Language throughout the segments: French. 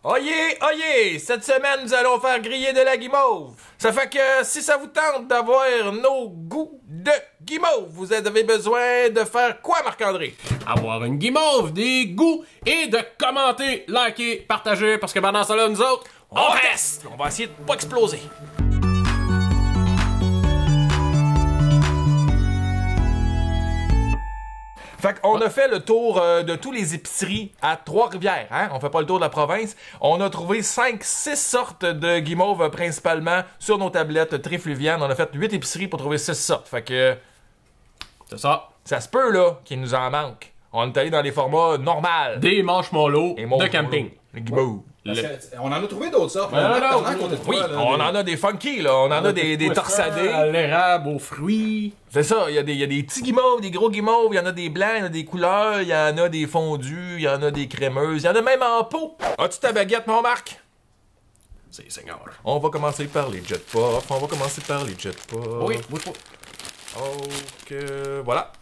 Oyez, oyez! Cette semaine, nous allons faire griller de la guimauve. Ça fait que si ça vous tente d'avoir nos goûts de guimauve, vous avez besoin de faire quoi, Marc-André? Avoir une guimauve, des goûts et de commenter, liker, partager, parce que pendant ça là, nous autres, on teste! On va essayer de pas exploser. Fait qu'on a fait le tour de tous les épiceries à Trois-Rivières, hein? On fait pas le tour de la province. On a trouvé 5-6 sortes de guimauves principalement sur nos tablettes trifluviennes. On a fait 8 épiceries pour trouver 6 sortes. Fait que... c'est ça. ça se peut, là, qu'il nous en manque. On est allé dans les formats normaux. Des marshmallows de camping. Les guimauves. On en a trouvé d'autres sortes. Oui, on en a des funky, là. On en a des torsadés. À l'érable, aux fruits. C'est ça, il y a des petits guimauves, des gros guimauves, il y en a des blancs, il y en a des couleurs, il y en a des fondus, il y en a des crémeuses, il y en a même en pot. As-tu ta baguette, mon Marc? C'est Seigneur. On va commencer par les jet puffs, on va commencer par les jet puffs. Oui. Ok, voilà.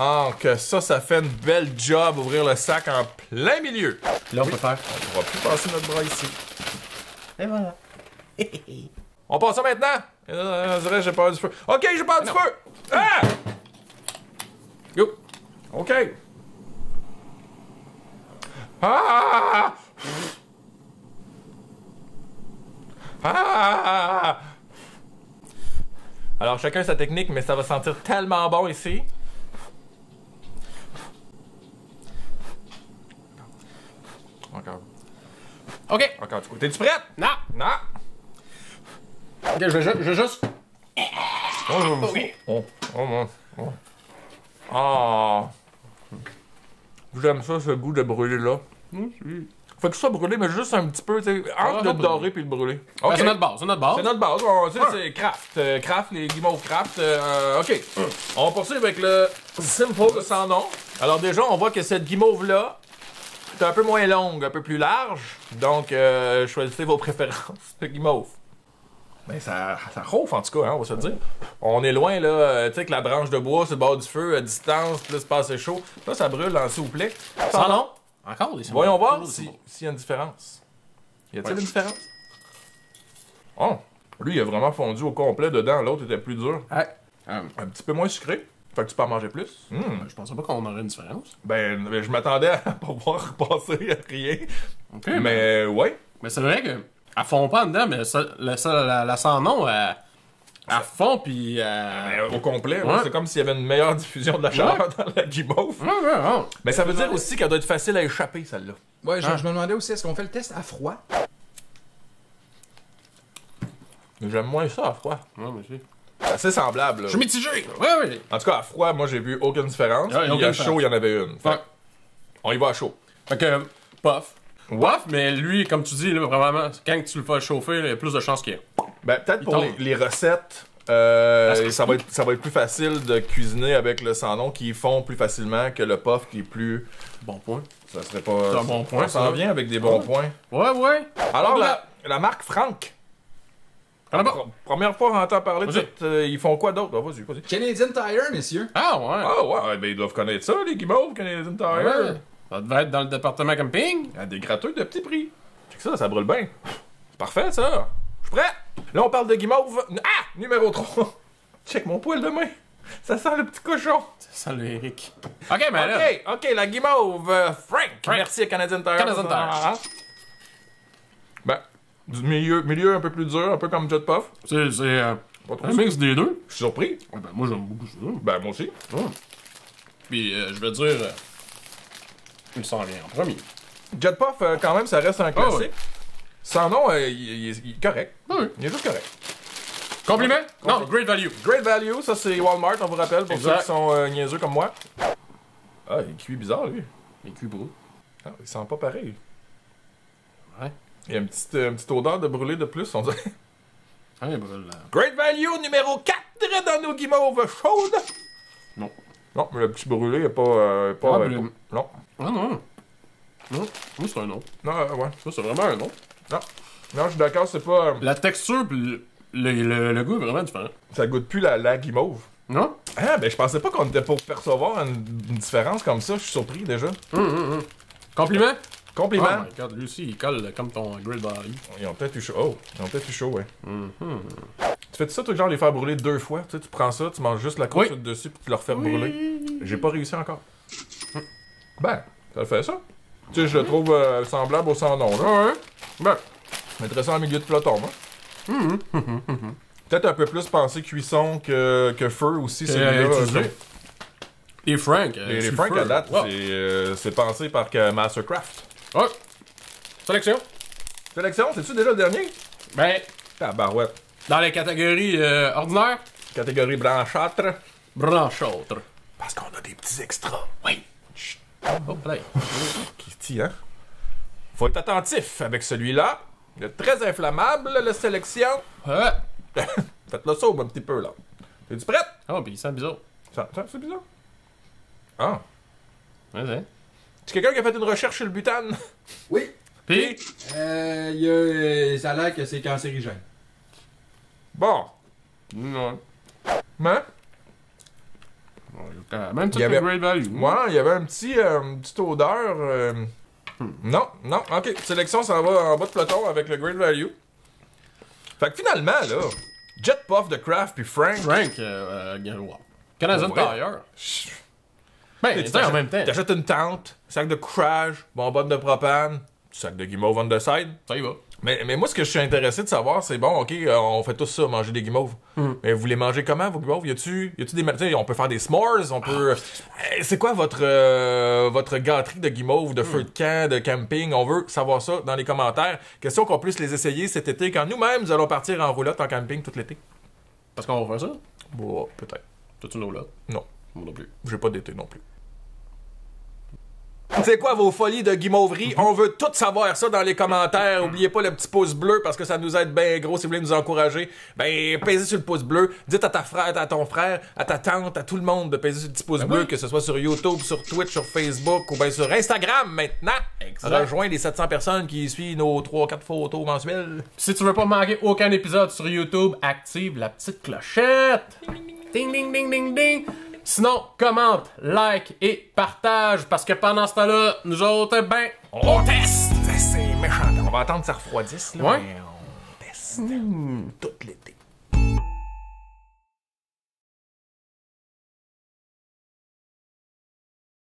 Ah, que ça fait une belle job, ouvrir le sac en plein milieu. Là, on peut faire. On va plus passer notre bras ici. Et voilà. On passe ça maintenant? On dirait que j'ai peur du feu. Ok, j'ai peur du feu! Ah! Go. Ok. Ah! Ah! Alors, chacun sa technique, mais ça va sentir tellement bon ici. Encore. OK. Encore du coup. T'es-tu prête? Non. Non. OK, je vais juste... Ok. Ah. J'aime ça, ce goût de brûler là. Fait que ça soit brûlé, mais juste un petit peu, tu sais, entre le doré puis le brûlé. Ben, Ok. c'est notre base, c'est notre base. C'est notre base. C'est craft. Craft, les guimauves craft. Ok. On va poursuivre avec le simple sans nom. Alors déjà, on voit que cette guimauve-là est un peu moins longue, un peu plus large. Donc, choisissez vos préférences de guimauve. Ben, ça chauffe en tout cas, hein, on va se le dire. On est loin, là, tu sais, que la branche de bois sur le bord du feu, à distance, puis là, c'est pas assez chaud. Là, ça brûle, hein, s'il vous plaît. Sans nom. Encore des Voyons voir c'est bon. s'il y a une différence. Y a-t-il une différence? Oh! Lui, il a vraiment fondu au complet dedans, l'autre était plus dur. Ouais. Un petit peu moins sucré. Fait que tu peux en manger plus. Je pensais pas qu'on aurait une différence. Ben, je m'attendais à pas voir passer rien. OK. Mais, ouais. Mais c'est vrai que elle fond pas en dedans, mais ça, la sans nom, elle fond puis. Au complet, Ouais. c'est comme s'il y avait une meilleure diffusion de la chaleur dans la guimauve. Ouais. Mais ça veut dire aussi qu'elle doit être facile à échapper, celle-là. Ouais, je me demandais aussi, est-ce qu'on fait le test à froid? Mais j'aime moins ça à froid. Ouais, moi aussi. C'est assez semblable, là. Je suis mitigé. Ouais. En tout cas, à froid, moi, j'ai vu aucune différence. Ouais, Puis aucune à différence. chaud, il y en avait une. Fait Ouais. on y va à chaud. Fait que, puff. Puff, mais lui, comme tu dis, là, vraiment, quand tu le fais chauffer, là, il y a plus de chances qu'il y ait. Ben, peut-être pour tombe. les recettes, que ça va être plus facile de cuisiner avec le sans-nom qui fond plus facilement que le puff qui est plus... Bon point. Ça serait pas... C'est un bon point, Ça s'en ça. vient avec des bons points. Ouais. Alors, Bon, la marque Franck. Ah, bon. Première fois qu'on entend parler de Vas-y. cette... ils font quoi d'autre? Ah, vas-y. Canadian Tire, messieurs. Ah, ouais. Ah ouais, ben ils doivent connaître ça, les guimauves, Canadian Tire. Ouais. Ça devait être dans le département camping. Il y a des gratteux de petits prix. Check ça brûle bien. C'est parfait, ça. Je suis prêt. Là, on parle de guimauve. Ah! Numéro 3. Check mon poil de main. Ça sent le petit cochon. Salut, Eric. OK, mais là. Ok, la guimauve. Frank. Merci à Canadian Tire. Canadian Tire. Ben, du milieu un peu plus dur, un peu comme Jet Puff. C'est Pas trop un mix des deux. Je suis surpris. Ah, ben, moi, j'aime beaucoup ça. Ben, moi aussi. Puis, je veux dire, il s'en vient en premier. Jet Puff, quand même, ça reste un classique. ouais. Sans nom, il est correct. Oui. Il est juste correct. Compliment? Non, great value. Great Value, ça c'est Walmart, on vous rappelle, pour Exact. ceux qui sont niaiseux comme moi. Ah, il cuit bizarre, lui. Les cubes beau. Ah, il sent pas pareil. Ouais. Il y a une petite odeur de brûlé de plus, on dirait. Ah, il brûle là. Great Value numéro 4 dans nos guimauves chaudes. Non. Non, mais le petit brûlé est pas... mais- Non. Ah, non. Non, oui, c'est un nom. Non, ouais. Ça, c'est vraiment un nom. Non. Non, je suis d'accord, c'est pas... La texture pis le goût est vraiment différent. ça goûte plus la guimauve. Non? Ah, ben je pensais pas qu'on était pour percevoir une différence comme ça. Je suis surpris, déjà. Compliment? Compliment. Oh my god, lui aussi, il colle comme ton Great Value. Ils ont peut-être eu chaud. Oh, ils ont peut-être eu chaud, ouais. Tu fais ça, toi, genre, les faire brûler 2 fois? Tu sais, tu prends ça, tu manges juste la croûte dessus, puis tu leur fais brûler. J'ai pas réussi encore. Ben, ça le fait ça. Tu sais, je le trouve semblable au sans nom, là. Ouais. Ben, Je mettrais ça en milieu de peloton, hein. Peut-être un peu plus penser cuisson que feu aussi, celui-là. utilisé. Et Frank. Les Frank, à date, c'est pensé par Mastercraft. Ouais. Sélection. Sélection, c'est-tu déjà le dernier? Ben, Tabarouette. dans les catégories ordinaires, Catégorie blanchâtre. blanchâtre. Parce qu'on a des petits extras. Oui. Oh, play. Kitty, hein? Faut être attentif avec celui-là. Il est très inflammable, la sélection. Ouais. Faites-le sauve un petit peu, là. Es-tu prête? Oh, pis il sent bizarre. Ça, c'est bizarre. Ah. Vas-y. C'est quelqu'un qui a fait une recherche sur le butane? Oui. Pis, Ça a l'air que c'est cancérigène. Bon. non. Hein? Même tout Il y le avait- Great Value. Ouais, il y avait une petite odeur. Non, ok. Sélection, ça va en bas de peloton avec le Great Value. Fait que finalement, là, Jet Puff de Kraft puis Frank. Frank, wow. Canadian Ouais. Tire. Ben, Tu c'est en même temps. T'achètes une tente, sac de couchage, bonbonne de propane, sac de guimauve on the side. Ça y va. Mais moi, ce que je suis intéressé de savoir, c'est bon, ok, on fait tout ça, manger des guimauves. Mais vous les mangez comment, vos guimauves? Y a-tu des... Tu sais, on peut faire des s'mores, on peut... c'est quoi votre gâterie de guimauve, de feu de camp, de camping? On veut savoir ça dans les commentaires. Question qu'on puisse les essayer cet été, quand nous-mêmes, nous allons partir en roulotte en camping tout l'été. Parce qu'on va faire ça? Bon, peut-être. T'as-tu une là? Non. Moi non plus. J'ai pas d'été non plus. C'est quoi vos folies de guimauverie? On veut tout savoir ça dans les commentaires. Oubliez pas le petit pouce bleu parce que ça nous aide bien gros si vous voulez nous encourager. Ben, pesez sur le pouce bleu. Dites à ton frère, à ta tante, à tout le monde de peser sur le petit pouce bleu, que ce soit sur YouTube, sur Twitch, sur Facebook ou bien sur Instagram maintenant. Exact. Rejoins les 700 personnes qui suivent nos 3-4 photos mensuelles. Si tu veux pas manquer aucun épisode sur YouTube, active la petite clochette. Ding ding ding ding ding. Sinon, commente, like et partage parce que pendant ce temps-là, nous autres, ben, On teste! C'est méchant. On va attendre que ça refroidisse, là. Ouais. Mais on teste. Tout l'été.